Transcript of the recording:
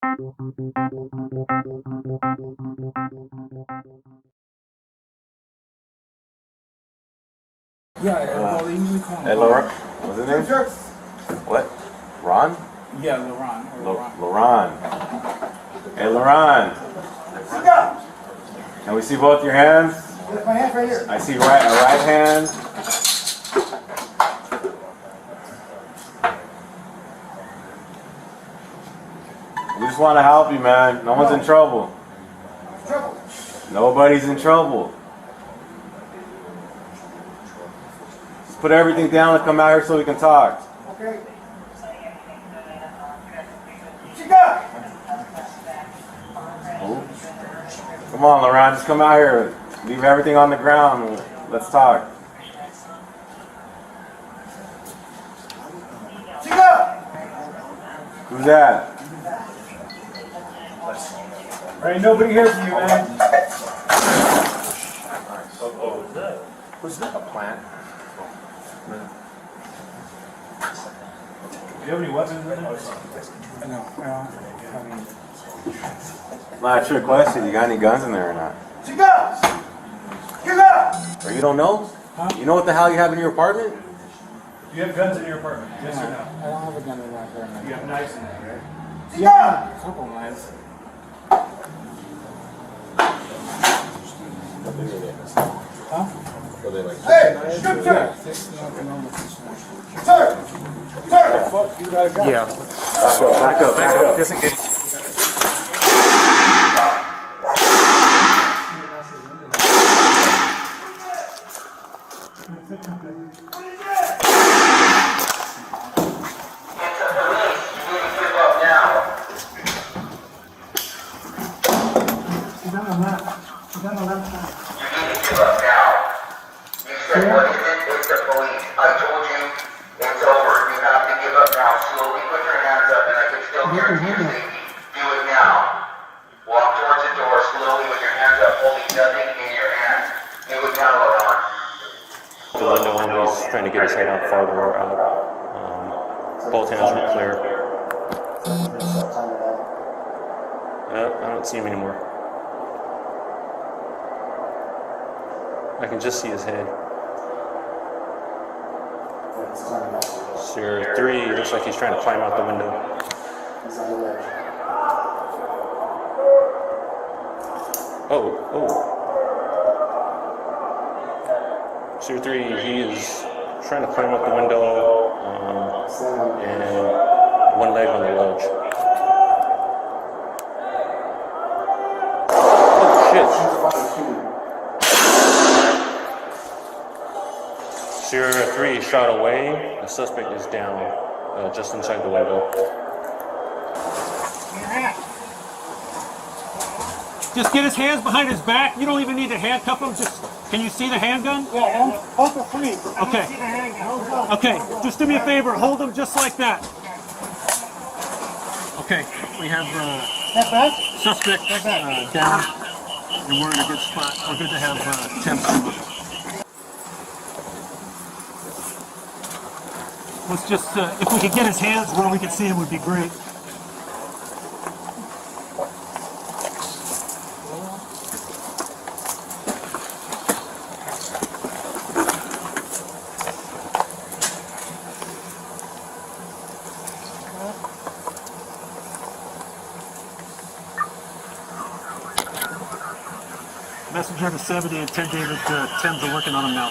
Yeah, well, they usually call him. Hey, Leron. What's his name? What? Ron? Yeah, Leron. Leron. Hey, Leron. Can we see both your hands? My hand's right here. I see a right hand. We just want to help you, man. No one's in trouble. Nobody's in trouble. Just put everything down and come out here so we can talk. Okay. Chica! Come on, Leron, just come out here. Leave everything on the ground. Let's talk. Chica! Who's that? There ain't nobody here for you, man. Who's that? A plant? Do you have any weapons with you? No. Not a trick question. You got any guns in there or not? Chica! Chica! Or you don't know? Huh? You know what the hell you have in your apartment? Do you have guns in your apartment? Yes or no? I don't have a gun in my apartment. You have knives in there, right? Yeah, a couple knives. Huh? Hey! Shoot, sir! Sir! Sir! You got a gun? Yeah. Back up. Just in case. She's on the left. She's on the left side. You need to give up now. You said, what is it? It's the police. I told you, it's over. You have to give up now. Slowly put your hands up and I can still guarantee your safety. Do it now. Walk towards the door slowly with your hands up, holding nothing in your hand. Do it now, Leron. The window when he's trying to get his head out farther out. Both hands were clear. I don't see him anymore. I can just see his head. Sir 3, looks like he's trying to climb out the window. Oh. Sir 3, he is trying to climb out the window and one leg on the ledge. Oh shit. Sierra 3 shot away. The suspect is down just inside the window. Just get his hands behind his back. You don't even need to handcuff him. Just can you see the handgun? Yeah, both are free. Okay. Okay. Just do me a favor. Hold him just like that. Okay. We have suspect down, and we're in a good spot. We're good to have temps. Let's just if we could get his hands where we can see him would be great. Messenger to 70 and 10 David Thames are working on him now.